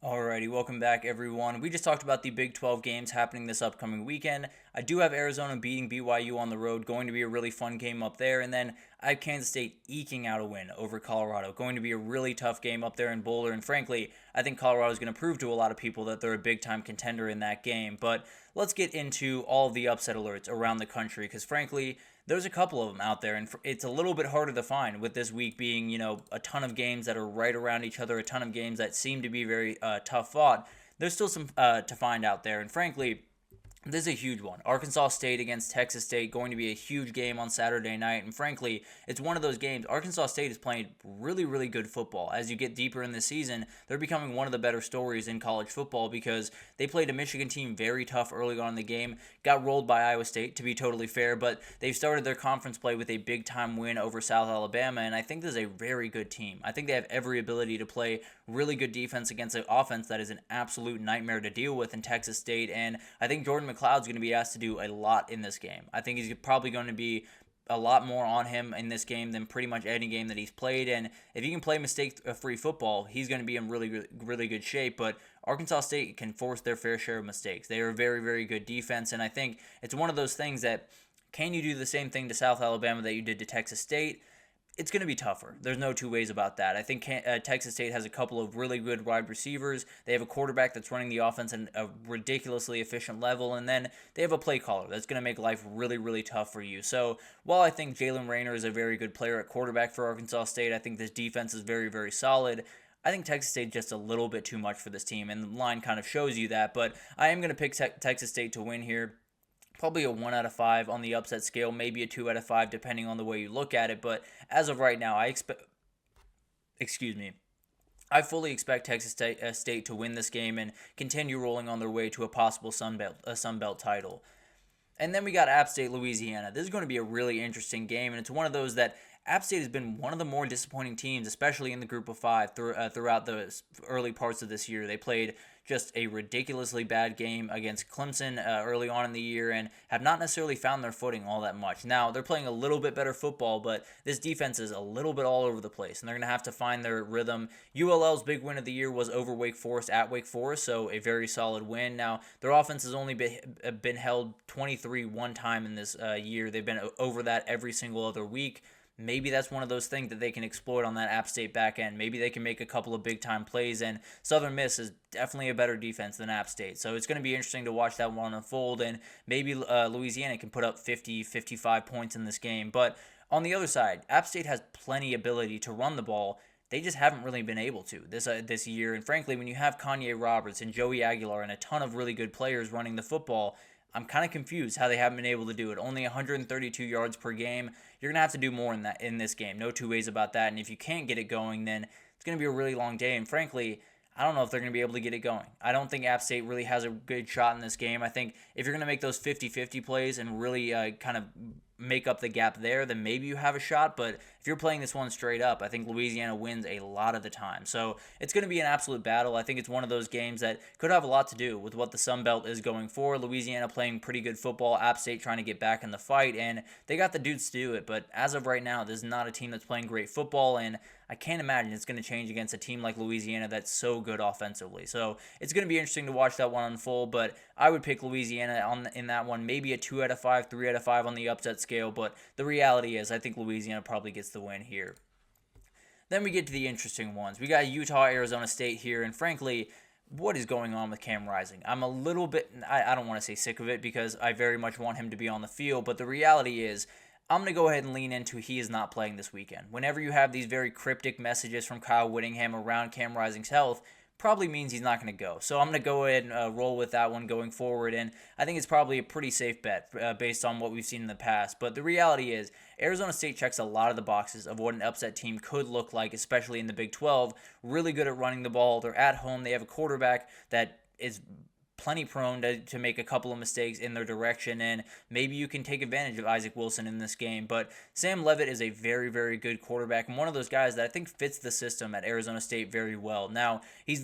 Alrighty, welcome back everyone. We just talked about the Big 12 games happening this upcoming weekend. I do have Arizona beating BYU on the road, going to be a really fun game up there. And then I have Kansas State eking out a win over Colorado, going to be a really tough game up there in Boulder. And frankly, I think Colorado is going to prove to a lot of people that they're a big time contender in that game. But let's get into all of the upset alerts around the country because frankly, there's a couple of them out there, and it's a little bit harder to find with this week being, a ton of games that are right around each other, a ton of games that seem to be very tough fought. There's still some to find out there, and frankly, this is a huge one. Arkansas State against Texas State, going to be a huge game on Saturday night. And frankly, it's one of those games. Arkansas State is playing really, really good football. As you get deeper in the season, they're becoming one of the better stories in college football because they played a Michigan team very tough early on in the game, got rolled by Iowa State, to be totally fair, but they've started their conference play with a big-time win over South Alabama, and I think this is a very good team. I think they have every ability to play really good defense against an offense that is an absolute nightmare to deal with in Texas State, and I think Jordan McLeod's going to be asked to do a lot in this game. I think he's probably going to be a lot more on him in this game than pretty much any game that he's played, and if he can play mistake-free football, he's going to be in really, really good shape, but Arkansas State can force their fair share of mistakes. They are a very, very good defense, and I think it's one of those things that can you do the same thing to South Alabama that you did to Texas State? It's going to be tougher. There's no two ways about that. I think Texas State has a couple of really good wide receivers. They have a quarterback that's running the offense at a ridiculously efficient level, and then they have a play caller that's going to make life really, really tough for you. So while I think Jalen Raynor is a very good player at quarterback for Arkansas State, I think this defense is very, very solid. I think Texas State just a little bit too much for this team, and the line kind of shows you that, but I am going to pick Texas State to win here. Probably a 1 out of 5 on the upset scale, maybe a 2 out of 5 depending on the way you look at it. But as of right now, I fully expect Texas State to win this game and continue rolling on their way to a possible Sun Belt title. And then we got App State, Louisiana. This is going to be a really interesting game, and it's one of those that App State has been one of the more disappointing teams, especially in the group of five throughout the early parts of this year. They played just a ridiculously bad game against Clemson early on in the year and have not necessarily found their footing all that much. Now, they're playing a little bit better football, but this defense is a little bit all over the place, and they're going to have to find their rhythm. ULL's big win of the year was over Wake Forest at Wake Forest, so a very solid win. Now, their offense has only been held 23 one time in this year. They've been over that every single other week. Maybe that's one of those things that they can exploit on that App State back end. Maybe they can make a couple of big-time plays, and Southern Miss is definitely a better defense than App State. So it's going to be interesting to watch that one unfold, and maybe Louisiana can put up 50, 55 points in this game. But on the other side, App State has plenty ability to run the ball. They just haven't really been able to this year. And frankly, when you have Kanye Roberts and Joey Aguilar and a ton of really good players running the football, I'm kind of confused how they haven't been able to do it. Only 132 yards per game. You're going to have to do more in this game. No two ways about that. And if you can't get it going, then it's going to be a really long day. And frankly, I don't know if they're going to be able to get it going. I don't think App State really has a good shot in this game. I think if you're going to make those 50-50 plays and really kind of make up the gap there, then maybe you have a shot. But if you're playing this one straight up, I think Louisiana wins a lot of the time. So it's going to be an absolute battle. I think it's one of those games that could have a lot to do with what the Sun Belt is going for. Louisiana playing pretty good football, App State trying to get back in the fight, and they got the dudes to do it. But as of right now, this is not a team that's playing great football, and I can't imagine it's going to change against a team like Louisiana that's so good offensively. So it's going to be interesting to watch that one unfold, but I would pick Louisiana in that one, maybe a 2 out of 5, 3 out of 5 on the upset scale, but the reality is I think Louisiana probably gets the win here. Then we get to the interesting ones. We got Utah, Arizona State here, and frankly, what is going on with Cam Rising? I'm a little bit, I don't want to say sick of it because I very much want him to be on the field, but the reality is I'm going to go ahead and lean into he is not playing this weekend. Whenever you have these very cryptic messages from Kyle Whittingham around Cam Rising's health, probably means he's not going to go. So I'm going to go ahead and roll with that one going forward, and I think it's probably a pretty safe bet based on what we've seen in the past. But the reality is Arizona State checks a lot of the boxes of what an upset team could look like, especially in the Big 12. Really good at running the ball. They're at home. They have a quarterback that is plenty prone to make a couple of mistakes in their direction, and maybe you can take advantage of Isaac Wilson in this game. But Sam Leavitt is a very, very good quarterback and one of those guys that I think fits the system at Arizona State very well. Now, he's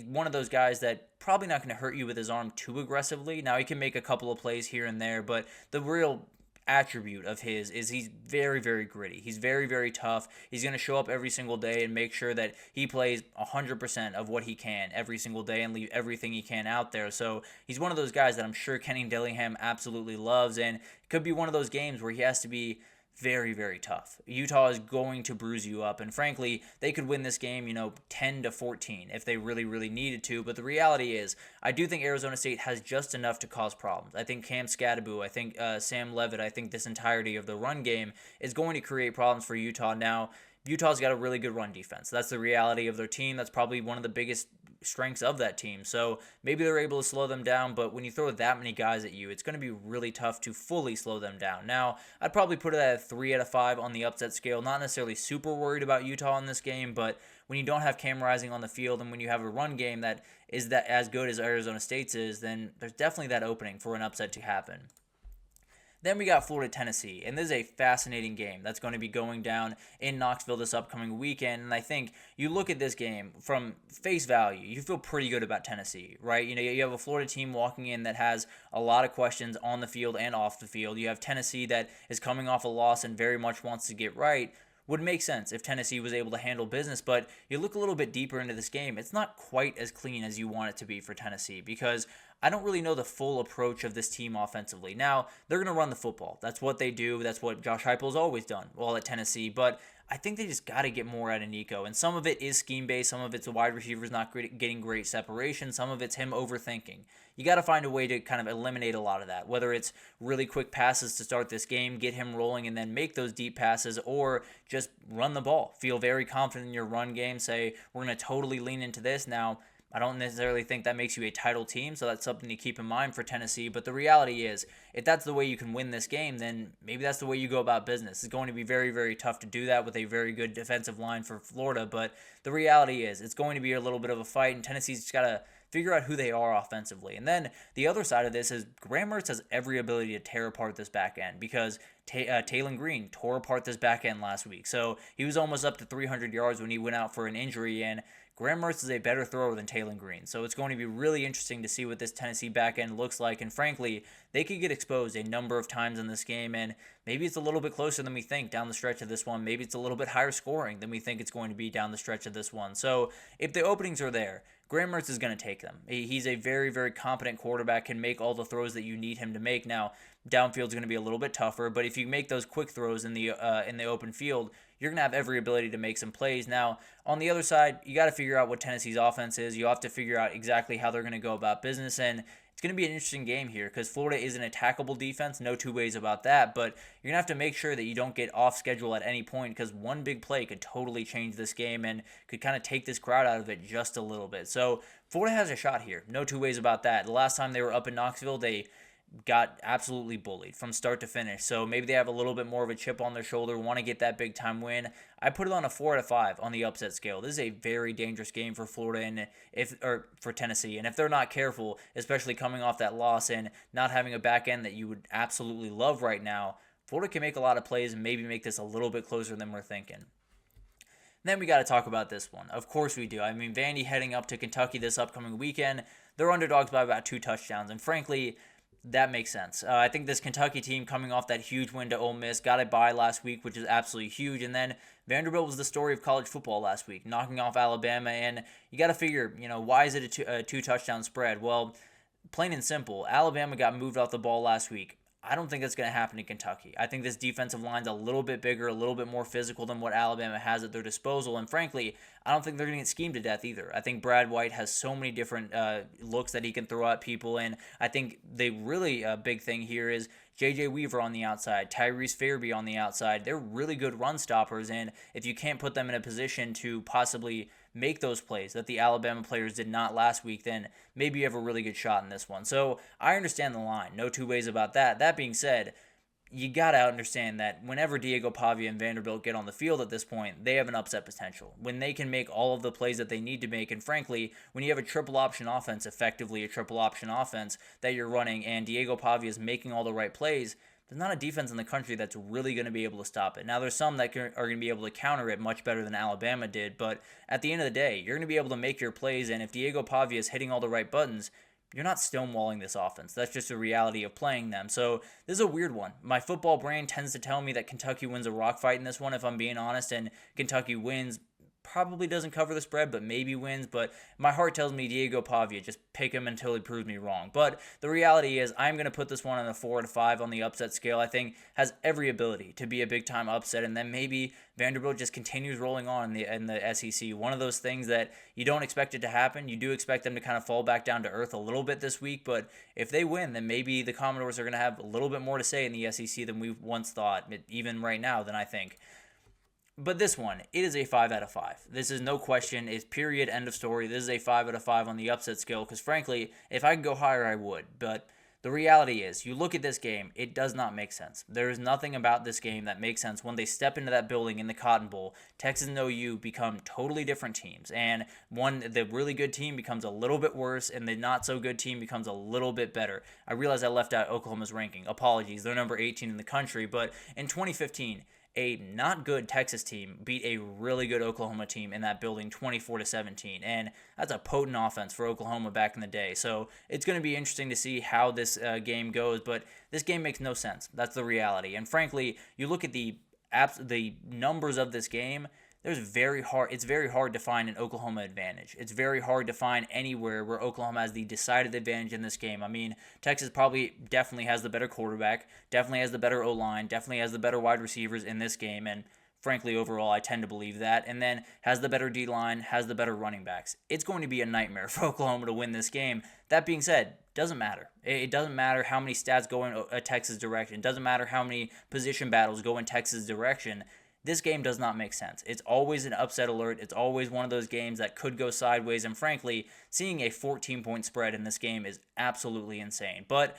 one of those guys that probably not going to hurt you with his arm too aggressively. Now, he can make a couple of plays here and there, but the real attribute of his is he's very, very gritty. He's very, very tough. He's going to show up every single day and make sure that he plays 100% of what he can every single day and leave everything he can out there. So he's one of those guys that I'm sure Kenny Dillingham absolutely loves, and it could be one of those games where he has to be very, very tough. Utah is going to bruise you up, and frankly, they could win this game, 10-14 if they really, really needed to. But the reality is, I do think Arizona State has just enough to cause problems. I think Cam Scadaboo, I think Sam Levitt, I think this entirety of the run game is going to create problems for Utah. Now, Utah's got a really good run defense. That's the reality of their team. That's probably one of the biggest strengths of that team. So maybe they're able to slow them down, but when you throw that many guys at you, it's going to be really tough to fully slow them down. Now, I'd probably put it at a 3 out of 5 on the upset scale. Not necessarily super worried about Utah in this game, but when you don't have Cam Rising on the field and when you have a run game that is that as good as Arizona State's is, then there's definitely that opening for an upset to happen. Then we got Florida-Tennessee, and this is a fascinating game that's going to be going down in Knoxville this upcoming weekend. And I think you look at this game from face value, you feel pretty good about Tennessee, right? You have a Florida team walking in that has a lot of questions on the field and off the field. You have Tennessee that is coming off a loss and very much wants to get right. Would make sense if Tennessee was able to handle business, but you look a little bit deeper into this game, it's not quite as clean as you want it to be for Tennessee because I don't really know the full approach of this team offensively. Now, they're going to run the football. That's what they do. That's what Josh Heupel's always done while at Tennessee, but I think they just got to get more out of Nico, and some of it is scheme-based, some of it's the wide receivers not getting great separation, some of it's him overthinking. You got to find a way to kind of eliminate a lot of that, whether it's really quick passes to start this game, get him rolling, and then make those deep passes, or just run the ball. Feel very confident in your run game, say, we're going to totally lean into this. Now, I don't necessarily think that makes you a title team, so that's something to keep in mind for Tennessee. But the reality is, if that's the way you can win this game, then maybe that's the way you go about business. It's going to be very, very tough to do that with a very good defensive line for Florida. But the reality is, it's going to be a little bit of a fight, and Tennessee's just got to figure out who they are offensively. And then the other side of this is Graham Mertz has every ability to tear apart this back end because Taylon Green tore apart this back end last week. So he was almost up to 300 yards when he went out for an injury, and Graham Mertz is a better thrower than Taylon Green. So it's going to be really interesting to see what this Tennessee back end looks like. And frankly, they could get exposed a number of times in this game, and maybe it's a little bit closer than we think down the stretch of this one. Maybe it's a little bit higher scoring than we think it's going to be down the stretch of this one. So if the openings are there, Graham Mertz is going to take them. He's a very, very competent quarterback, can make all the throws that you need him to make. Now, downfield's going to be a little bit tougher, but if you make those quick throws in the open field, you're going to have every ability to make some plays. Now, on the other side, you got to figure out what Tennessee's offense is. You have to figure out exactly how they're going to go about business, and it's going to be an interesting game here because Florida is an attackable defense, no two ways about that, but you're going to have to make sure that you don't get off schedule at any point because one big play could totally change this game and could kind of take this crowd out of it just a little bit. So Florida has a shot here, no two ways about that. The last time they were up in Knoxville, they got absolutely bullied from start to finish. So maybe they have a little bit more of a chip on their shoulder, want to get that big time win. I put it on a 4 out of 5 on the upset scale. This is a very dangerous game for Florida and for Tennessee. And if they're not careful, especially coming off that loss and not having a back end that you would absolutely love right now, Florida can make a lot of plays and maybe make this a little bit closer than we're thinking. Then we got to talk about this one. Of course we do. I mean, Vandy heading up to Kentucky this upcoming weekend. They're underdogs by about 2 touchdowns. And frankly, that makes sense. I think this Kentucky team coming off that huge win to Ole Miss got a bye last week, which is absolutely huge. And then Vanderbilt was the story of college football last week, knocking off Alabama. And you got to figure, why is it a 2-touchdown spread? Well, plain and simple, Alabama got moved off the ball last week. I don't think that's going to happen in Kentucky. I think this defensive line's a little bit bigger, a little bit more physical than what Alabama has at their disposal. And frankly, I don't think they're going to get schemed to death either. I think Brad White has so many different looks that he can throw at people. And I think the really big thing here is J.J. Weaver on the outside, Tyrese Fairby on the outside. They're really good run stoppers. And if you can't put them in a position to possibly make those plays that the Alabama players did not last week, then maybe you have a really good shot in this one. So I understand the line. No two ways about that. That being said, you got to understand that whenever Diego Pavia and Vanderbilt get on the field at this point, they have an upset potential. When they can make all of the plays that they need to make, and frankly, when you have a triple option offense, effectively a triple option offense that you're running, and Diego Pavia is making all the right plays, there's not a defense in the country that's really going to be able to stop it. Now, there's some that are going to be able to counter it much better than Alabama did, but at the end of the day, you're going to be able to make your plays, and if Diego Pavia is hitting all the right buttons, you're not stonewalling this offense. That's just a reality of playing them. So this is a weird one. My football brain tends to tell me that Kentucky wins a rock fight in this one, if I'm being honest, and Kentucky wins. Probably doesn't cover the spread, but maybe wins. But my heart tells me Diego Pavia. Just pick him until he proves me wrong. But the reality is I'm going to put this one on a 4 to 5 on the upset scale. I think has every ability to be a big-time upset. And then maybe Vanderbilt just continues rolling on in the SEC. One of those things that you don't expect it to happen. You do expect them to kind of fall back down to earth a little bit this week. But if they win, then maybe the Commodores are going to have a little bit more to say in the SEC than we once thought, even right now, than I think. But this one, it is a 5 out of 5. This is no question. It's period, end of story. This is a 5 out of 5 on the upset scale because, frankly, if I could go higher, I would. But the reality is, you look at this game, it does not make sense. There is nothing about this game that makes sense. When they step into that building in the Cotton Bowl, Texas and OU become totally different teams. And the really good team becomes a little bit worse, and the not-so-good team becomes a little bit better. I realize I left out Oklahoma's ranking. Apologies. They're number 18 in the country. But in 2015... a not good Texas team beat a really good Oklahoma team in that building 24-17, and that's a potent offense for Oklahoma back in the day. So it's going to be interesting to see how this game goes, but this game makes no sense. That's the reality. And frankly, you look at the numbers of this game. It's very hard to find an Oklahoma advantage. It's very hard to find anywhere where Oklahoma has the decided advantage in this game. I mean, Texas definitely has the better quarterback, definitely has the better O-line, definitely has the better wide receivers in this game, and frankly, overall, I tend to believe that, and then has the better D-line, has the better running backs. It's going to be a nightmare for Oklahoma to win this game. That being said, doesn't matter. It doesn't matter how many stats go in Texas' direction. It doesn't matter how many position battles go in Texas' direction. This game does not make sense. It's always an upset alert. It's always one of those games that could go sideways. And frankly, seeing a 14-point spread in this game is absolutely insane. But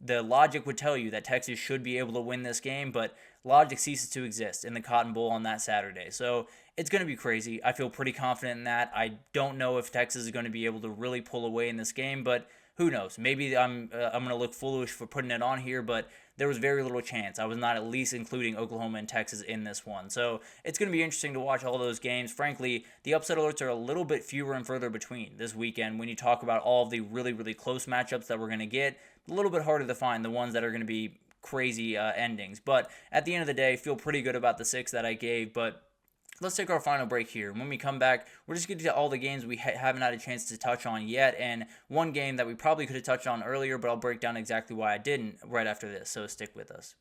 the logic would tell you that Texas should be able to win this game, but logic ceases to exist in the Cotton Bowl on that Saturday. So it's going to be crazy. I feel pretty confident in that. I don't know if Texas is going to be able to really pull away in this game, but who knows? Maybe I'm going to look foolish for putting it on here, but there was very little chance. I was not at least including Oklahoma and Texas in this one. So it's going to be interesting to watch all those games. Frankly, the upset alerts are a little bit fewer and further between this weekend when you talk about all of the really, really close matchups that we're going to get. A little bit harder to find the ones that are going to be crazy endings. But at the end of the day, feel pretty good about the 6 that I gave. But let's take our final break here. When we come back, we're just going to get to all the games we haven't had a chance to touch on yet, and one game that we probably could have touched on earlier, but I'll break down exactly why I didn't right after this, so stick with us.